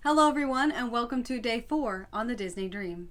Hello everyone and welcome to day 4 on the Disney Dream.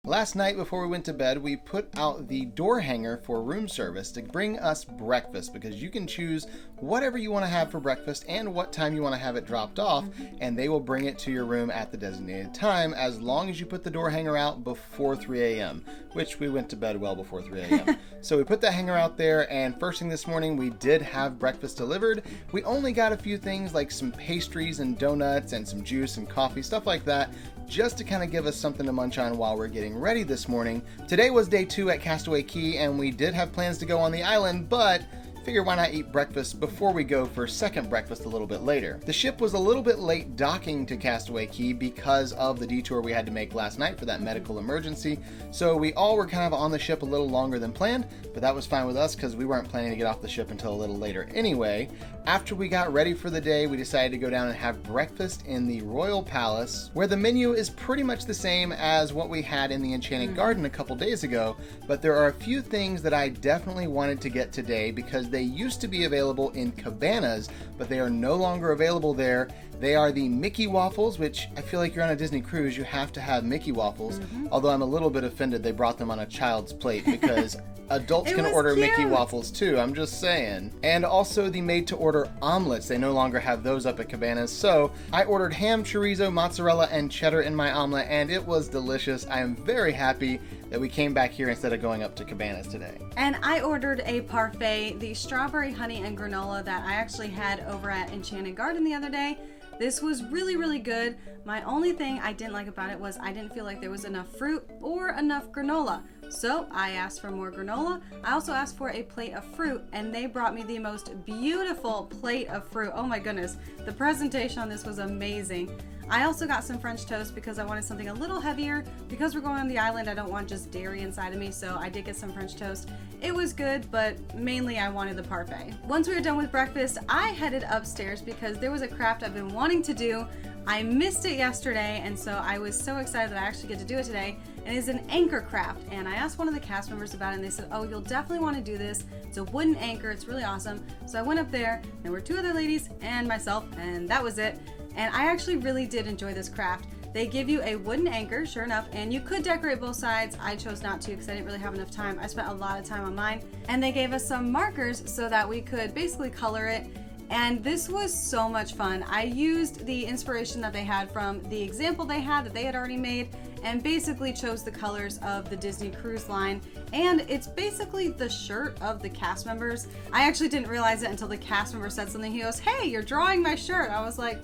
Last night before we went to bed, we put out the door hanger for room service to bring us breakfast, because you can choose whatever you want to have for breakfast and what time you want to have it dropped off, and they will bring it to your room at the designated time as long as you put the door hanger out before 3 a.m., which we went to bed well before 3 a.m. So we put that hanger out there, and first thing this morning we did have breakfast delivered. We only got a few things like some pastries and donuts and some juice and coffee, stuff like that, just to kind of give us something to munch on while we're getting ready this morning. Today was day 2 at Castaway Cay, and we did have plans to go on the island, but figure why not eat breakfast before we go for second breakfast a little bit later. The ship was a little bit late docking to Castaway Cay because of the detour we had to make last night for that medical emergency, so we all were kind of on the ship a little longer than planned, but that was fine with us because we weren't planning to get off the ship until a little later anyway. After we got ready for the day, we decided to go down and have breakfast in the Royal Palace, where the menu is pretty much the same as what we had in the Enchanted Garden a couple days ago, but there are a few things that I definitely wanted to get today because they used to be available in cabanas, but they are no longer available there. They are the Mickey Waffles, which I feel like you're on a Disney cruise, you have to have Mickey Waffles, although I'm a little bit offended they brought them on a child's plate because adults can order cute. Mickey Waffles too, I'm just saying. And also the made-to-order omelets, they no longer have those up at cabanas, so I ordered ham, chorizo, mozzarella, and cheddar in my omelet, and it was delicious. I am very happy that we came back here instead of going up to cabanas today. And I ordered a parfait, the strawberry honey and granola that I actually had over at Enchanted Garden the other day. This was really good. My only thing I didn't like about it was I didn't feel like there was enough fruit or enough granola. So I asked for more granola. I also asked for a plate of fruit, and they brought me the most beautiful plate of fruit. Oh my goodness, the presentation on this was amazing. I also got some French toast because I wanted something a little heavier. Because we're going on the island, I don't want just dairy inside of me, so I did get some French toast. It was good, but mainly I wanted the parfait. Once we were done with breakfast, I headed upstairs because there was a craft I've been wanting to do. I missed it yesterday, and so I was so excited that I actually get to do it today. And it's an anchor craft, and I asked one of the cast members about it, and they said, oh, you'll definitely want to do this. It's a wooden anchor, it's really awesome. So I went up there, there were 2 other ladies and myself, and that was it. And I actually really did enjoy this craft. They give you a wooden anchor, sure enough, and you could decorate both sides. I chose not to because I didn't really have enough time. I spent a lot of time on mine. And they gave us some markers so that we could basically color it. And this was so much fun. I used the inspiration that they had from the example they had that they had already made, and basically chose the colors of the Disney Cruise Line. And it's basically the shirt of the cast members. I actually didn't realize it until the cast member said something. He goes, hey, you're drawing my shirt. I was like,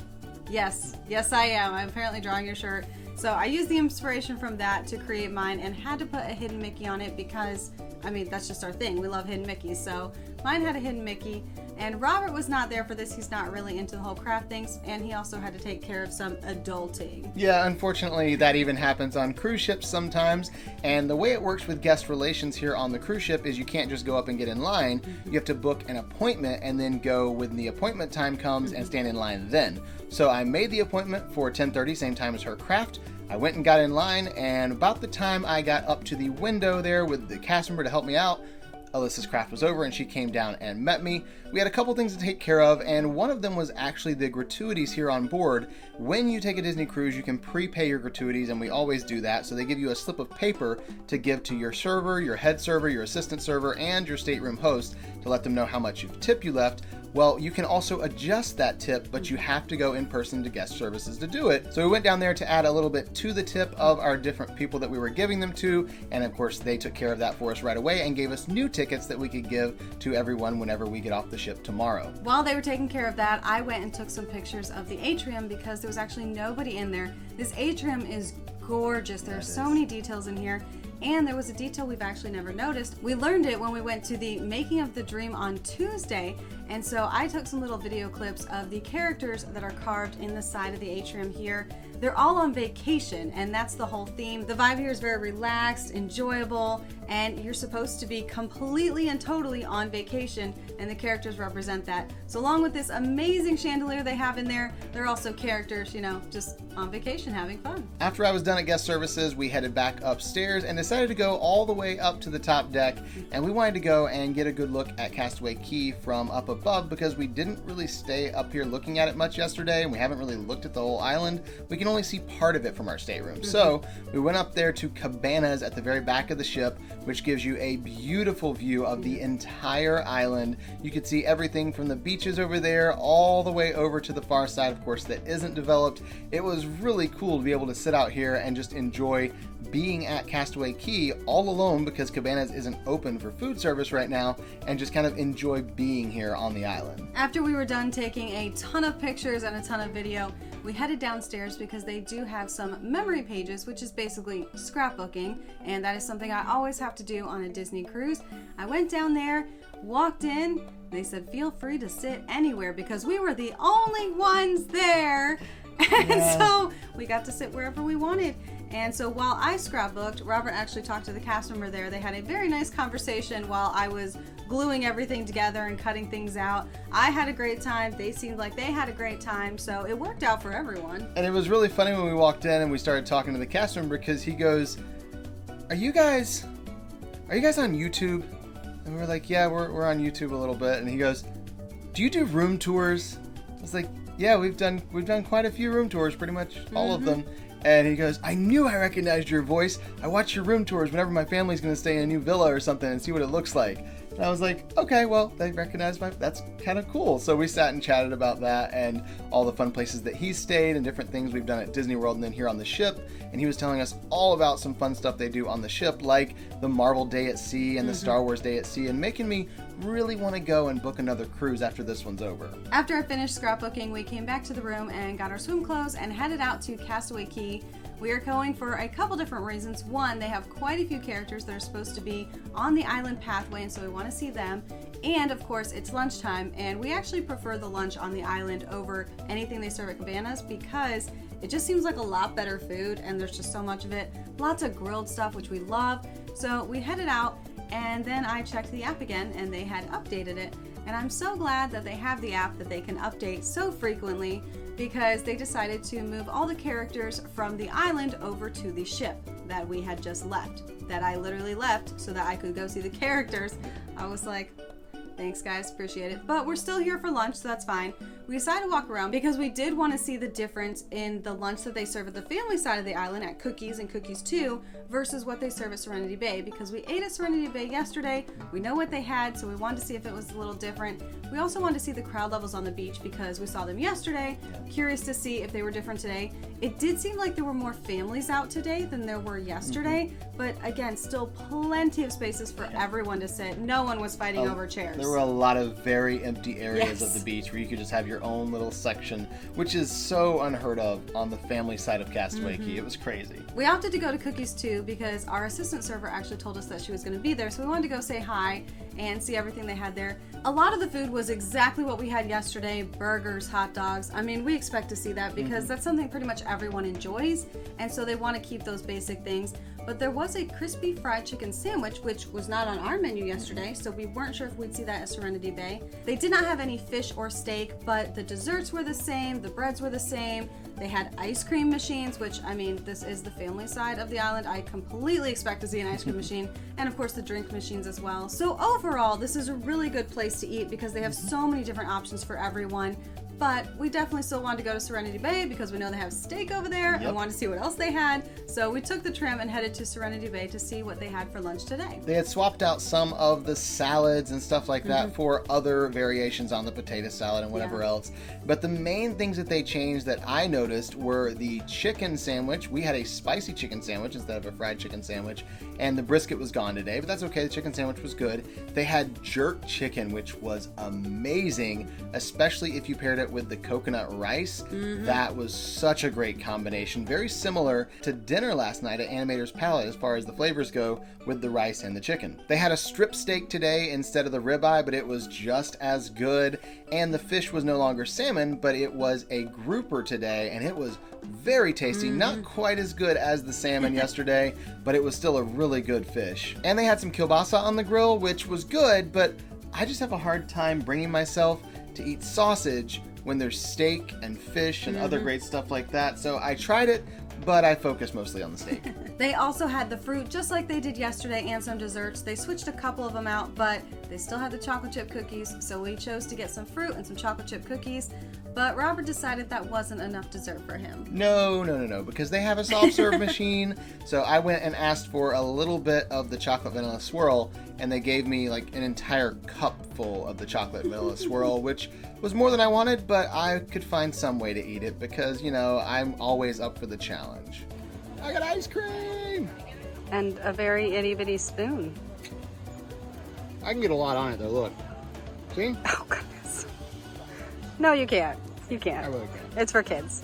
yes I am. I'm apparently drawing your shirt. So I used the inspiration from that to create mine and had to put a hidden Mickey on it because, I mean, that's just our thing. We love hidden Mickeys. So mine had a hidden Mickey, and Robert was not there for this. He's not really into the whole craft things, and he also had to take care of some adulting. Yeah, unfortunately that even happens on cruise ships sometimes, and the way it works with guest relations here on the cruise ship is you can't just go up and get in line. You have to book an appointment and then go when the appointment time comes and stand in line then. So I made the appointment for 10:30, same time as her craft. I went and got in line, and about the time I got up to the window there with the cast member to help me out, Alyssa's craft was over and she came down and met me. We had a couple things to take care of, and one of them was actually the gratuities here on board. When you take a Disney cruise, you can prepay your gratuities, and we always do that. So they give you a slip of paper to give to your server, your head server, your assistant server, and your stateroom host to let them know how much tip you left. Well, you can also adjust that tip, but you have to go in person to guest services to do it. So we went down there to add a little bit to the tip of our different people that we were giving them to, and of course they took care of that for us right away and gave us new tickets that we could give to everyone whenever we get off the ship tomorrow. While they were taking care of that, I went and took some pictures of the Atrium because there was actually nobody in there. This Atrium is gorgeous. There are so many details in here. And there was a detail we've actually never noticed. We learned it when we went to the Making of the Dream on Tuesday, And so I took some little video clips of the characters that are carved in the side of the atrium here. They're all on vacation, and that's the whole theme. The vibe here is very relaxed, enjoyable, and you're supposed to be completely and totally on vacation, and the characters represent that. So along with this amazing chandelier they have in there, they're also characters, you know, just on vacation having fun. After I was done at guest services, we headed back upstairs and decided to go all the way up to the top deck, and we wanted to go and get a good look at Castaway Cay from up above because we didn't really stay up here looking at it much yesterday, and we haven't really looked at the whole island. We can only see part of it from our stateroom. So we went up there to cabanas at the very back of the ship, which gives you a beautiful view of the entire island. You could see everything from the beaches over there all the way over to the far side, of course, that isn't developed. It was really cool to be able to sit out here and just enjoy being at Castaway Cay all alone because Cabanas isn't open for food service right now, and just kind of enjoy being here on the island. After we were done taking a ton of pictures and a ton of video, we headed downstairs because they do have some memory pages, which is basically scrapbooking, and that is something I always have to do on a Disney cruise. I went down there, walked in, they said feel free to sit anywhere because we were the only ones there. And so we got to sit wherever we wanted. And so while I scrapbooked, Robert actually talked to the cast member there. They had a very nice conversation while I was gluing everything together and cutting things out. I had a great time. They seemed like they had a great time. So it worked out for everyone. And it was really funny when we walked in and we started talking to the cast member because he goes, Are you guys on YouTube? And we were like, yeah, we're on YouTube a little bit. And he goes, do you do room tours? I was like, yeah, we've done quite a few room tours, pretty much all of them. And he goes, I knew I recognized your voice. I watch your room tours whenever my family's going to stay in a new villa or something and see what it looks like. And I was like, okay, well, they recognize that's kind of cool. So we sat and chatted about that and all the fun places that he's stayed and different things we've done at Disney World and then here on the ship. And he was telling us all about some fun stuff they do on the ship, like the Marvel Day at Sea and the Star Wars Day at Sea, and making me really want to go and book another cruise after this one's over. After I finished scrapbooking, we came back to the room and got our swim clothes and headed out to Castaway Cay. We are going for a couple different reasons. One, they have quite a few characters that are supposed to be on the island pathway, and so we want to see them. And of course, it's lunchtime, and we actually prefer the lunch on the island over anything they serve at Cabanas because it just seems like a lot better food, and there's just so much of it. Lots of grilled stuff, which we love. So we headed out, and then I checked the app again, and they had updated it. And I'm so glad that they have the app that they can update so frequently, because they decided to move all the characters from the island over to the ship that we had just left, that I literally left so that I could go see the characters. I was like, thanks guys, appreciate it. But we're still here for lunch, so that's fine. We decided to walk around because we did want to see the difference in the lunch that they serve at the family side of the island at Cookies and Cookies 2 versus what they serve at Serenity Bay, because we ate at Serenity Bay yesterday. We know what they had, so we wanted to see if it was a little different. We also wanted to see the crowd levels on the beach because we saw them yesterday. Curious to see if they were different today. It did seem like there were more families out today than there were yesterday, but again, still plenty of spaces for everyone to sit. No one was fighting over chairs. There were a lot of very empty areas of the beach where you could just have your own little section, which is so unheard of on the family side of Castaway Cay. It was crazy. We opted to go to Cookies 2 because our assistant server actually told us that she was going to be there, so we wanted to go say hi and see everything they had there. A lot of the food was exactly what we had yesterday: burgers, hot dogs. I mean, we expect to see that because that's something pretty much everyone enjoys, and so they want to keep those basic things. But there was a crispy fried chicken sandwich, which was not on our menu yesterday, so we weren't sure if we'd see that at Serenity Bay. They did not have any fish or steak, but the desserts were the same, the breads were the same. They had ice cream machines, which, I mean, this is the family side of the island. I completely expect to see an ice cream machine, and of course the drink machines as well. So overall, this is a really good place to eat because they have so many different options for everyone. But we definitely still wanted to go to Serenity Bay because we know they have steak over there and wanted to see what else they had. So we took the tram and headed to Serenity Bay to see what they had for lunch today. They had swapped out some of the salads and stuff like that for other variations on the potato salad and whatever else. But the main things that they changed that I noticed were the chicken sandwich. We had a spicy chicken sandwich instead of a fried chicken sandwich. And the brisket was gone today, but that's okay. The chicken sandwich was good. They had jerk chicken, which was amazing, especially if you paired it it with the coconut rice. That was such a great combination. Very similar to dinner last night at Animator's Palette as far as the flavors go with the rice and the chicken. They had a strip steak today instead of the ribeye, but it was just as good. And the fish was no longer salmon, but it was a grouper today, and it was very tasty. Not quite as good as the salmon yesterday, but it was still a really good fish. And they had some kielbasa on the grill, which was good, but I just have a hard time bringing myself to eat sausage when there's steak and fish and other great stuff like that. So I tried it, but I focused mostly on the steak. They also had the fruit just like they did yesterday and some desserts. They switched a couple of them out, but they still had the chocolate chip cookies, so we chose to get some fruit and some chocolate chip cookies. But Robert decided that wasn't enough dessert for him. No, because they have a soft serve machine. So I went and asked for a little bit of the chocolate vanilla swirl, and they gave me like an entire cup full of the chocolate vanilla swirl, which was more than I wanted, but I could find some way to eat it because, you know, I'm always up for the challenge. I got ice cream! And a very itty bitty spoon. I can get a lot on it though, look. See? Oh, goodness. No, you can't. You can't. I really can't. It's for kids.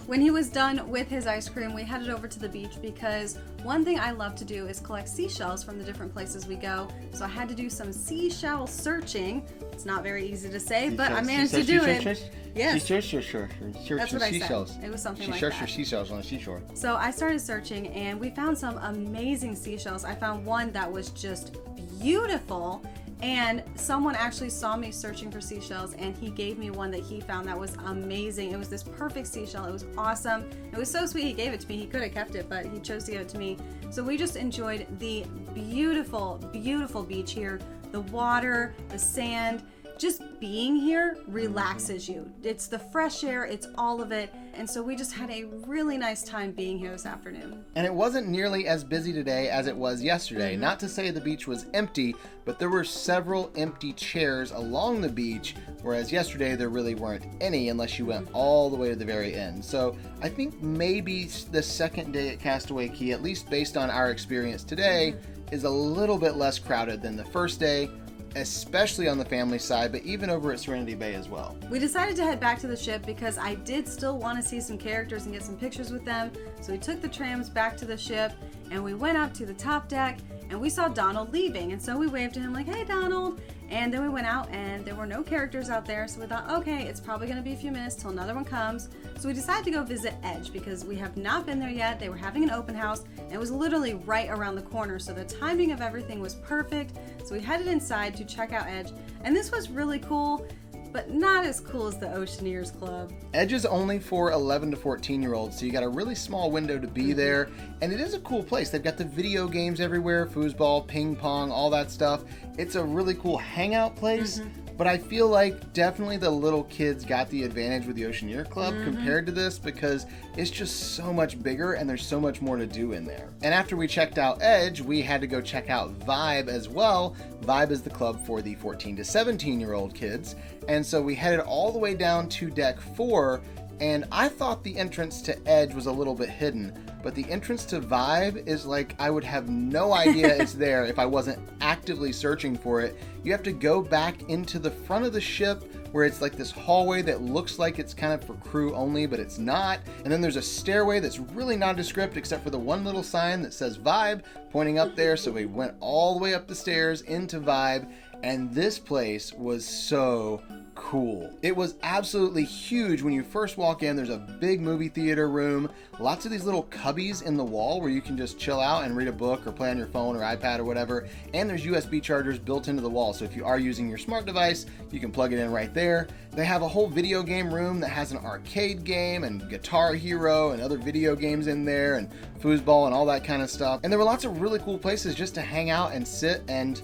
When he was done with his ice cream, we headed over to the beach because one thing I love to do is collect seashells from the different places we go. So I had to do some seashell searching. It's not very easy to say, but I managed to do it. Yes. That's what I said. It was something like that. She searched for seashells on the seashore. So I started searching and we found some amazing seashells. I found one that was just beautiful. And someone actually saw me searching for seashells and he gave me one that he found that was amazing. It was this perfect seashell. It was awesome. It was so sweet he gave it to me. He could have kept it, but he chose to give it to me. So we just enjoyed the beautiful, beautiful beach here. The water, the sand, just being here relaxes you. It's the fresh air, it's all of it. And so we just had a really nice time being here this afternoon. And it wasn't nearly as busy today as it was yesterday. Not to say the beach was empty, but there were several empty chairs along the beach, whereas yesterday there really weren't any unless you went all the way to the very end. So I think maybe the second day at Castaway Cay, at least based on our experience today, is a little bit less crowded than the first day, especially on the family side, but even over at Serenity Bay as well. We decided to head back to the ship because I did still want to see some characters and get some pictures with them. So we took the trams back to the ship and we went up to the top deck and we saw Donald leaving. And so we waved to him like, "Hey, Donald." And then we went out and there were no characters out there. So we thought, okay, it's probably going to be a few minutes till another one comes. So we decided to go visit Edge because we have not been there yet. They were having an open house and it was literally right around the corner. So the timing of everything was perfect. So we headed inside to check out Edge. And this was really cool, but not as cool as the Oceaneers Club. Edge is only for 11 to 14-year-olds, so you got a really small window to be there, and it is a cool place. They've got the video games everywhere, foosball, ping pong, all that stuff. It's a really cool hangout place, but I feel like definitely the little kids got the advantage with the Oceaneer Club compared to this because it's just so much bigger and there's so much more to do in there. And after we checked out Edge, we had to go check out Vibe as well. Vibe is the club for the 14 to 17-year-old kids, and so we headed all the way down to deck 4, and I thought the entrance to Edge was a little bit hidden, but the entrance to Vibe is like I would have no idea it's there if I wasn't actively searching for it. You have to go back into the front of the ship where it's like this hallway that looks like it's kind of for crew only, but it's not. And then there's a stairway that's really nondescript except for the one little sign that says Vibe pointing up there. So we went all the way up the stairs into Vibe, and this place was so cool. It was absolutely huge. When you first walk in, there's a big movie theater room, lots of these little cubbies in the wall where you can just chill out and read a book or play on your phone or iPad or whatever, and there's USB chargers built into the wall, so if you are using your smart device, you can plug it in right there. They have a whole video game room that has an arcade game and Guitar Hero and other video games in there and foosball and all that kind of stuff, and there were lots of really cool places just to hang out and sit and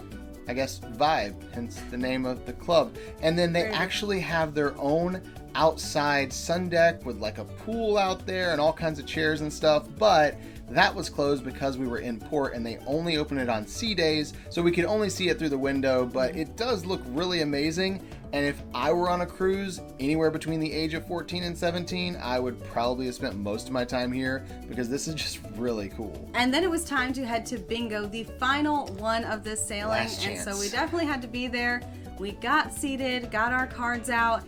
I guess Vibe, hence the name of the club. And then they actually have their own outside sun deck with like a pool out there and all kinds of chairs and stuff, but that was closed because we were in port and they only open it on sea days, so we could only see it through the window, but it does look really amazing. And if I were on a cruise anywhere between the age of 14 and 17, I would probably have spent most of my time here because this is just really cool. And then it was time to head to Bingo, the final one of this sailing. Last chance. And so we definitely had to be there. We got seated, got our cards out,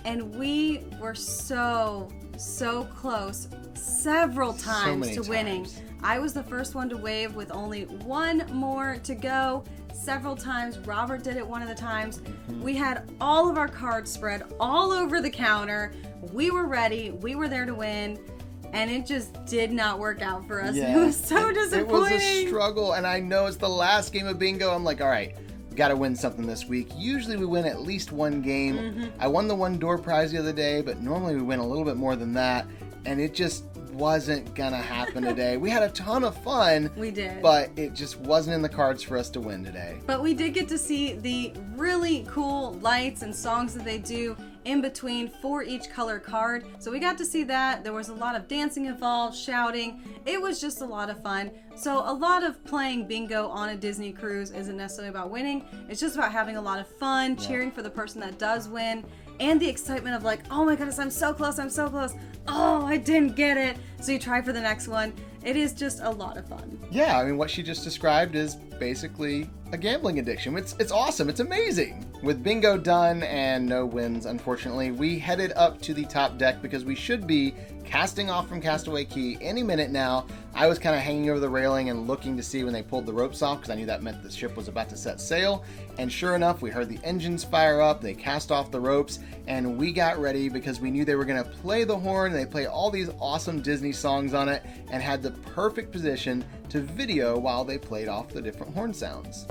And we were so close several times to winning. I was the first one to wave with only one more to go. Several times. Robert did it one of the times. We had all of our cards spread all over the counter. We were ready. We were there to win. And it just did not work out for us. Yeah. It was so disappointing. It was a struggle. And I know it's the last game of bingo. I'm like, all right, we got to win something this week. Usually we win at least one game. I won the one door prize the other day, but normally we win a little bit more than that. And it just wasn't gonna happen today. We had a ton of fun. We did. But it just wasn't in the cards for us to win today. But we did get to see the really cool lights and songs that they do in between for each color card. So we got to see that. There was a lot of dancing involved, shouting. It was just a lot of fun. So a lot of playing bingo on a Disney cruise isn't necessarily about winning. It's just about having a lot of fun, cheering for the person that does win, and the excitement of like, oh my goodness, I'm so close, I'm so close. Oh, I didn't get it. So you try for the next one. It is just a lot of fun. Yeah, I mean, what she just described is basically a gambling addiction. It's awesome. It's amazing. With bingo done and no wins, unfortunately, we headed up to the top deck because we should be casting off from Castaway Cay any minute now. I was kind of hanging over the railing and looking to see when they pulled the ropes off because I knew that meant the ship was about to set sail. And sure enough, we heard the engines fire up, they cast off the ropes, and we got ready because we knew they were going to play the horn. They play all these awesome Disney songs on it and had the perfect position to video while they played off the different horn sounds.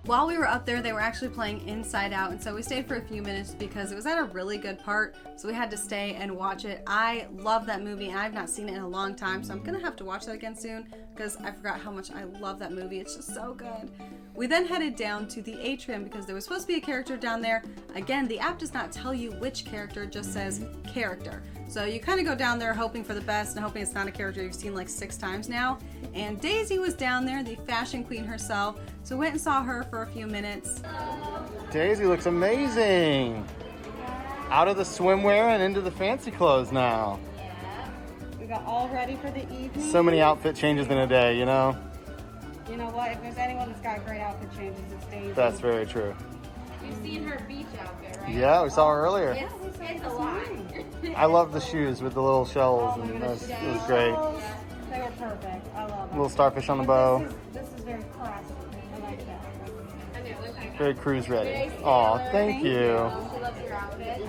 While we were up there, they were actually playing Inside Out, and so we stayed for a few minutes because it was at a really good part, so we had to stay and watch it. I love that movie, and I've not seen it in a long time, so I'm gonna have to watch that again soon because I forgot how much I love that movie. It's just so good. We then headed down to the Atrium because there was supposed to be a character down there. Again, the app does not tell you which character, it just says character. So you kind of go down there hoping for the best and hoping it's not a character you've seen like 6 times now. And Daisy was down there, the fashion queen herself. So we went and saw her for a few minutes. Daisy looks amazing. Out of the swimwear and into the fancy clothes now. Yeah. We got all ready for the evening. So many outfit changes in a day, you know? You know what? If there's anyone that's got great outfit changes, it's Daisy. That's very true. You've seen her beach outfit, right? Yeah, we saw her earlier. Yes, it's a lot. I love the shoes with the little shells. Oh my And goodness, it was great. They were perfect. I love them. Little starfish on the bow. This is very classy. I like that. I know, look like Very cruise ready. Aw, thank you. she loves your outfit.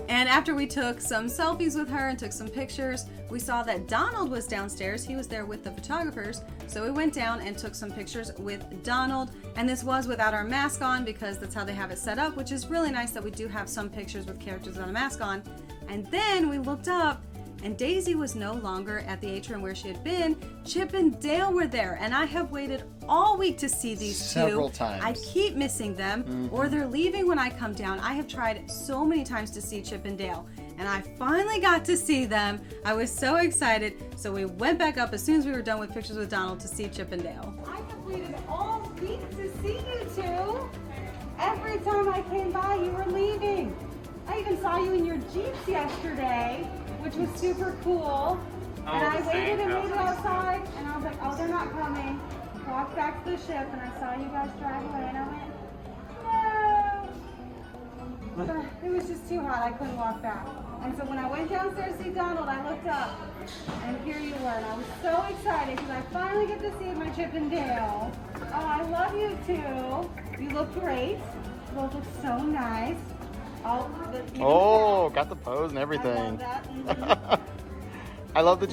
And after we took some selfies with her and took some pictures, we saw that Donald was downstairs. He was there with the photographers. So we went down and took some pictures with Donald. And this was without our mask on because that's how they have it set up, which is really nice that we do have some pictures with characters without a mask on. And then we looked up and Daisy was no longer at the Atrium where she had been. Chip and Dale were there, and I have waited all week to see these Several two. times. I keep missing them, or they're leaving when I come down. I have tried so many times to see Chip and Dale, and I finally got to see them. I was so excited, so we went back up as soon as we were done with pictures with Donald to see Chip and Dale. I have waited all week to see you two. Every time I came by, you were leaving. I even saw you in your Jeeps yesterday, which was super cool. And I waited and waited outside, and I was like, oh, they're not coming. Walked back to the ship, and I saw you guys drive away, and I went, no. It was just too hot. I couldn't walk back. And so when I went downstairs to see Donald, I looked up, and here you were. And I was so excited because I finally get to see my Chip and Dale. Oh, I love you too. You look great. You both look so nice. Oh, Got the pose and everything. I love that. I love that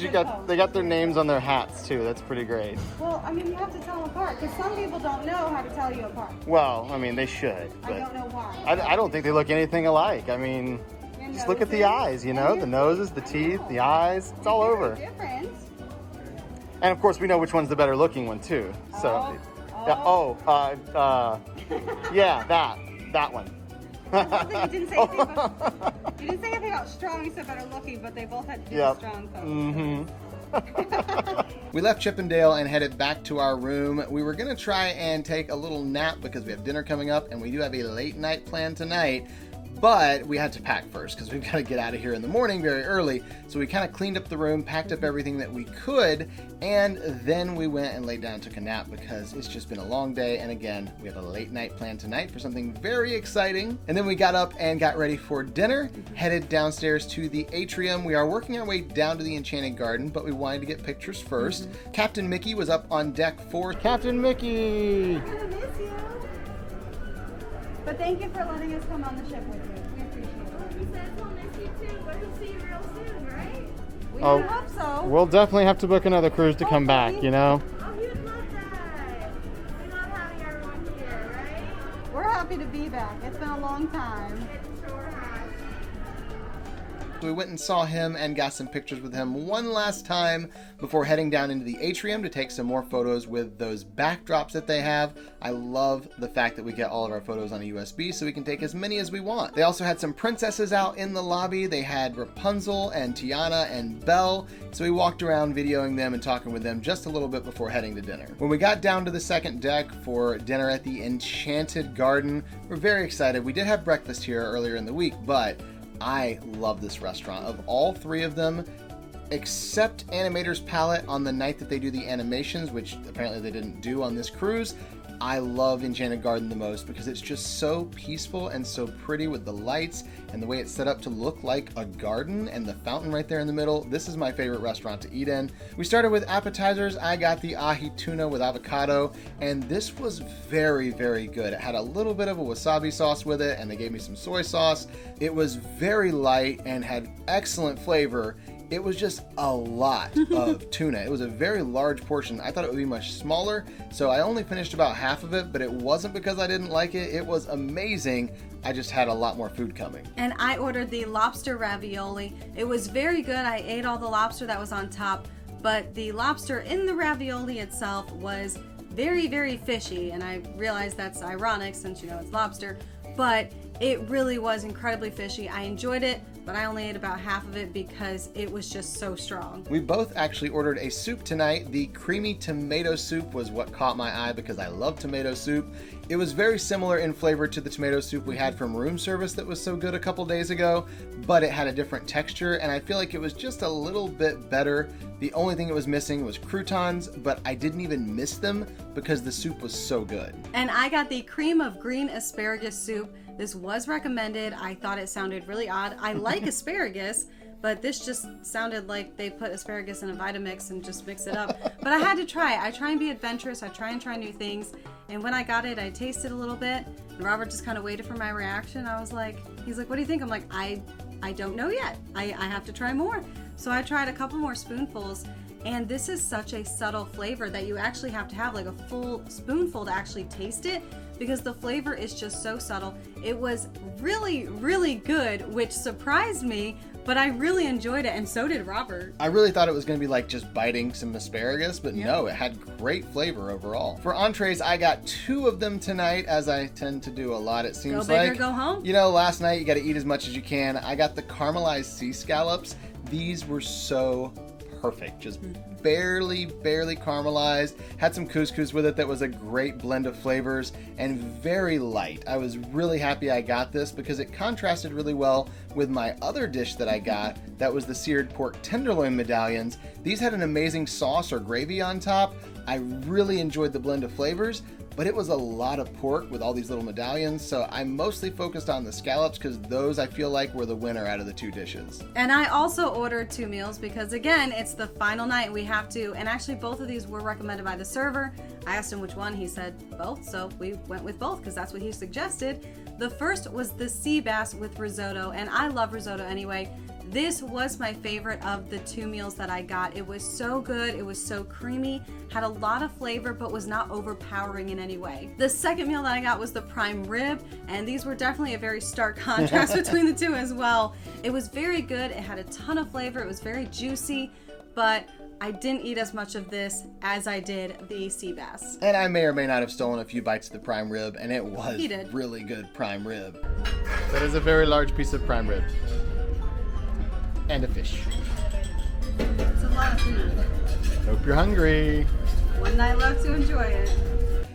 they got their names on their hats too. That's pretty great. Well, I mean, you have to tell them apart because some people don't know how to tell you apart. Well, I mean, they should. But I don't know why. I don't think they look anything alike. I mean, just look at the eyes, you know, the noses, the teeth, the eyes. It's all over. Different. And of course, we know which one's the better looking one too. So, yeah, that one. You didn't say anything about strong, you said better looking, but they both had to do strong photos. We left Chippendale and headed back to our room. We were going to try and take a little nap because we have dinner coming up and we do have a late night plan tonight. But we had to pack first because we've got to get out of here in the morning very early. So we kind of cleaned up the room, packed up everything that we could, and then we went and laid down and took a nap because it's just been a long day. And again, we have a late night plan tonight for something very exciting. And then we got up and got ready for dinner, headed downstairs to the Atrium. We are working our way down to the Enchanted Garden, but we wanted to get pictures first. Captain Mickey was up on deck 4. Captain Mickey! I'm gonna miss you. But thank you for letting us come on the ship with you. We appreciate it. He says he'll miss you too, but he'll see you real soon, right? We hope so. We'll definitely have to book another cruise to come back, you know? Oh, he would love that. We love having everyone here, right? We're happy to be back. It's been a long time. It sure has. We went and saw him and got some pictures with him one last time before heading down into the Atrium to take some more photos with those backdrops that they have. I love the fact that we get all of our photos on a USB so we can take as many as we want. They also had some princesses out in the lobby. They had Rapunzel and Tiana and Belle. So we walked around videoing them and talking with them just a little bit before heading to dinner. When we got down to the second deck for dinner at the Enchanted Garden, we're very excited. We did have breakfast here earlier in the week, but I love this restaurant. Of all 3 of them, except Animator's Palette on the night that they do the animations, which apparently they didn't do on this cruise, I love Enchanted Garden the most because it's just so peaceful and so pretty with the lights and the way it's set up to look like a garden and the fountain right there in the middle. This is my favorite restaurant to eat in. We started with appetizers. I got the ahi tuna with avocado, and this was very, very good. It had a little bit of a wasabi sauce with it, and they gave me some soy sauce. It was very light and had excellent flavor. It was just a lot of tuna. It was a very large portion. I thought it would be much smaller, so I only finished about half of it, but it wasn't because I didn't like it. It was amazing. I just had a lot more food coming. And I ordered the lobster ravioli. It was very good. I ate all the lobster that was on top, but the lobster in the ravioli itself was very, very fishy, and I realize that's ironic since, you know, it's lobster, but it really was incredibly fishy. I enjoyed it, but I only ate about half of it because it was just so strong. We both actually ordered a soup tonight. The creamy tomato soup was what caught my eye because I love tomato soup. It was very similar in flavor to the tomato soup we had from room service that was so good a couple days ago, but it had a different texture, and I feel like it was just a little bit better. The only thing it was missing was croutons, but I didn't even miss them because the soup was so good. And I got the cream of green asparagus soup. This was recommended. I thought it sounded really odd. I like asparagus, but this just sounded like they put asparagus in a Vitamix and just mix it up. But I had to try it. I try and be adventurous. I try and try new things. And when I got it, I tasted a little bit. And Robert just kind of waited for my reaction. I was like, he's like, what do you think? I'm like, I don't know yet. I have to try more. So I tried a couple more spoonfuls. And this is such a subtle flavor that you actually have to have like a full spoonful to actually taste it, because the flavor is just so subtle. It was really, really good, which surprised me, but I really enjoyed it, and so did Robert. I really thought it was going to be like just biting some asparagus, but no, it had great flavor overall. For entrees, I got 2 of them tonight, as I tend to do a lot, it seems like. Go big like. or go home. You know, last night you got to eat as much as you can. I got the caramelized sea scallops. These were so perfect, just barely caramelized. Had some couscous with it that was a great blend of flavors and very light. I was really happy I got this because it contrasted really well with my other dish that I got. That was the seared pork tenderloin medallions. These had an amazing sauce or gravy on top. I really enjoyed the blend of flavors, but it was a lot of pork with all these little medallions, so I mostly focused on the scallops because those I feel like were the winner out of the 2 dishes. And I also ordered 2 meals because, again, it's the final night. We have to, and actually both of these were recommended by the server. I asked him which one. He said both, so we went with both because that's what he suggested. The first was the sea bass with risotto, and I love risotto anyway. This was my favorite of the 2 meals that I got. It was so good, it was so creamy, had a lot of flavor, but was not overpowering in any way. The second meal that I got was the prime rib, and these were definitely a very stark contrast between the two as well. It was very good, it had a ton of flavor, it was very juicy, but I didn't eat as much of this as I did the sea bass. And I may or may not have stolen a few bites of the prime rib, and it was He did. really good prime rib. That is a very large piece of prime rib. And a fish. It's a lot of food. Hope you're hungry. One night left to enjoy it.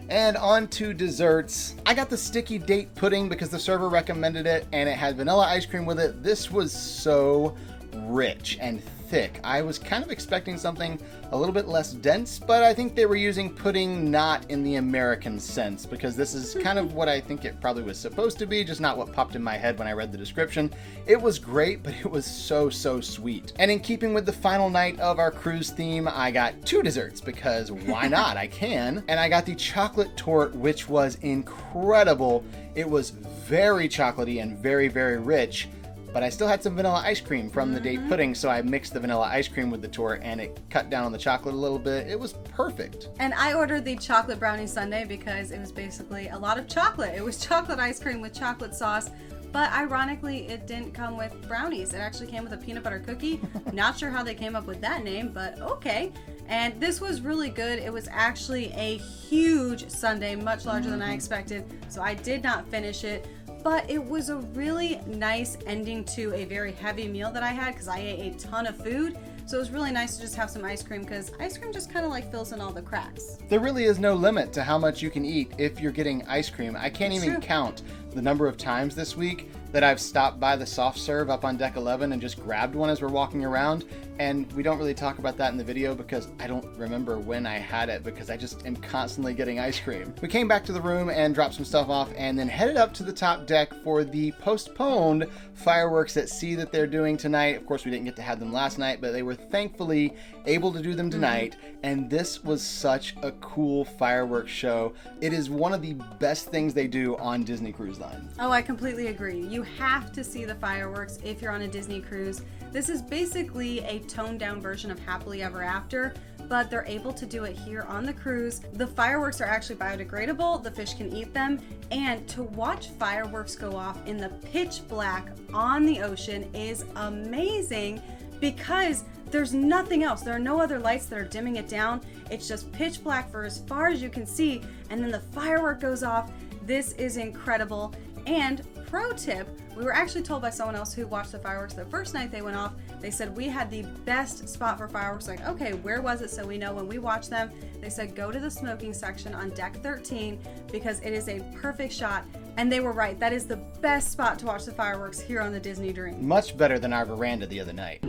And on to desserts. I got the sticky date pudding because the server recommended it, and it had vanilla ice cream with it. This was so rich and thick. I was kind of expecting something a little bit less dense, but I think they were using pudding not in the American sense, because this is kind of what I think it probably was supposed to be, just not what popped in my head when I read the description. It was great, but it was so sweet. And in keeping with the final night of our cruise theme, I got 2 desserts, because why not? I can. And I got the chocolate torte, which was incredible. It was very chocolatey and very rich. But I still had some vanilla ice cream from the date pudding, so I mixed the vanilla ice cream with the torte, and it cut down on the chocolate a little bit. It was perfect. And I ordered the chocolate brownie sundae because it was basically a lot of chocolate. It was chocolate ice cream with chocolate sauce, but ironically, it didn't come with brownies. It actually came with a peanut butter cookie. Not sure how they came up with that name, but okay. And this was really good. It was actually a huge sundae, much larger than I expected, so I did not finish it. But it was a really nice ending to a very heavy meal that I had because I ate a ton of food. So it was really nice to just have some ice cream because ice cream just kind of like fills in all the cracks. There really is no limit to how much you can eat if you're getting ice cream. I can't even count the number of times this week that I've stopped by the soft serve up on deck 11 and just grabbed one as we're walking around. And we don't really talk about that in the video because I don't remember when I had it because I just am constantly getting ice cream. We came back to the room and dropped some stuff off and then headed up to the top deck for the postponed fireworks at sea that they're doing tonight. Of course, we didn't get to have them last night, but they were thankfully able to do them tonight. And this was such a cool fireworks show. It is one of the best things they do on Disney Cruise Line. Oh, I completely agree. You have to see the fireworks if you're on a Disney cruise. This is basically a toned down version of Happily Ever After, but they're able to do it here on the cruise. The fireworks are actually biodegradable, the fish can eat them, and to watch fireworks go off in the pitch black on the ocean is amazing because there's nothing else. There are no other lights that are dimming it down. It's just pitch black for as far as you can see, and then the firework goes off. This is incredible. And pro tip, we were actually told by someone else who watched the fireworks the first night they went off, they said we had the best spot for fireworks. Like, okay, where was it so we know when we watch them? They said go to the smoking section on deck 13 because it is a perfect shot. And they were right. That is the best spot to watch the fireworks here on the Disney Dream. Much better than our veranda the other night.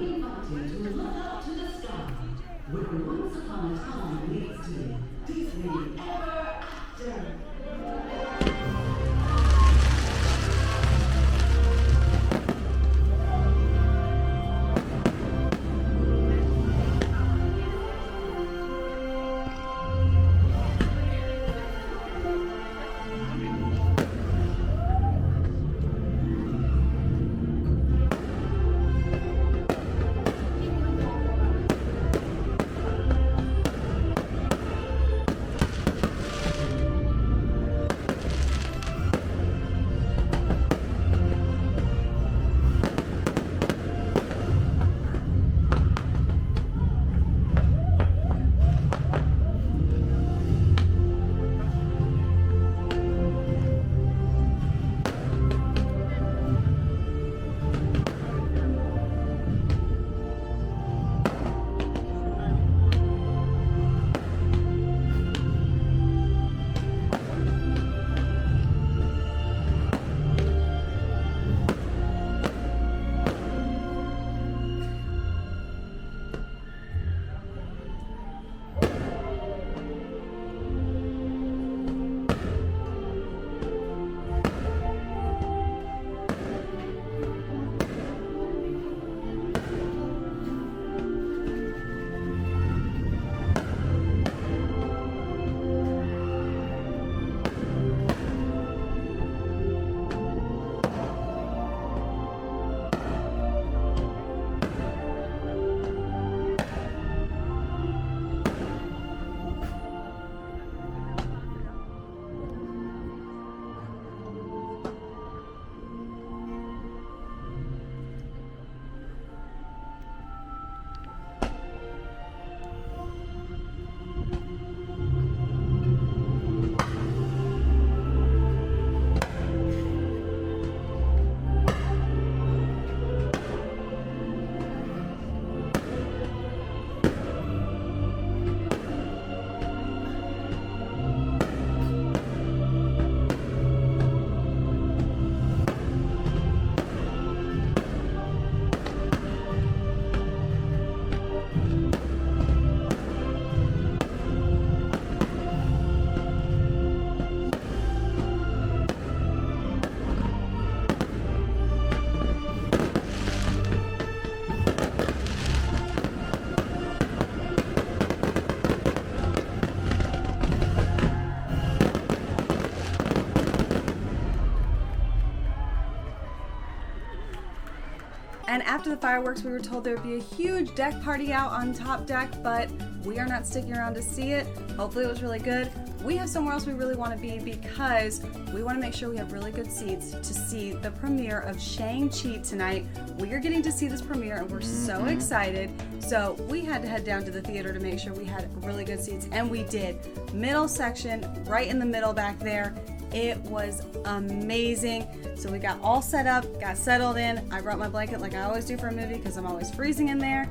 And after the fireworks, we were told there would be a huge deck party out on top deck, but we are not sticking around to see it. Hopefully it was really good. We have somewhere else we really want to be because we want to make sure we have really good seats to see the premiere of Shang-Chi tonight. We are getting to see this premiere and we're so excited. So we had to head down to the theater to make sure we had really good seats, and we did. Middle section, right in the middle back there. It was amazing. So we got all set up, got settled in. I brought my blanket like I always do for a movie because I'm always freezing in there.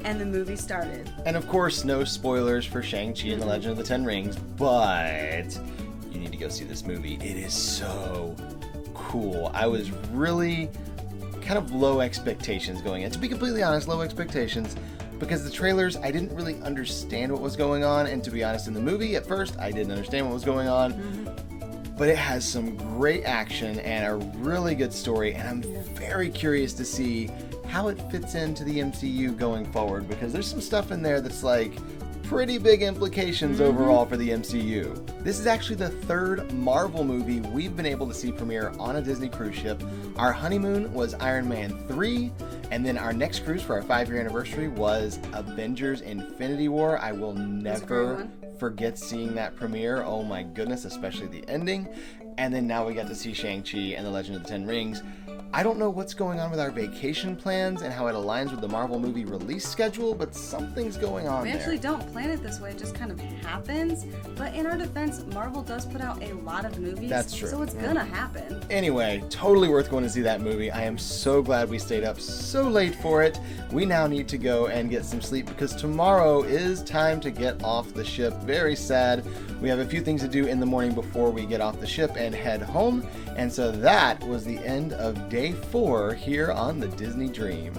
And the movie started. And of course, no spoilers for Shang-Chi and the Legend of the Ten Rings, but you need to go see this movie. It is so cool. I was really kind of low expectations going in. To be completely honest, low expectations, because the trailers, I didn't really understand what was going on. And to be honest, in the movie, at first, I didn't understand what was going on. But it has some great action and a really good story, and I'm very curious to see how it fits into the MCU going forward, because there's some stuff in there that's like pretty big implications overall for the MCU. This is actually the third Marvel movie we've been able to see premiere on a Disney cruise ship. Our honeymoon was Iron Man 3, and then our next cruise for our 5-year anniversary was Avengers Infinity War. I will never forget seeing that premiere. Oh my goodness, especially the ending. And then now we got to see Shang-Chi and the Legend of the Ten Rings. I don't know what's going on with our vacation plans and how it aligns with the Marvel movie release schedule, but something's going on We there. actually don't plan it this way, it just kind of happens. But in our defense, Marvel does put out a lot of movies. That's true. So it's gonna happen. Anyway, totally worth going to see that movie. I am so glad we stayed up so late for it. We now need to go and get some sleep because tomorrow is time to get off the ship. Very sad. We have a few things to do in the morning before we get off the ship and head home. And so that was the end of day 4 here on the Disney Dream.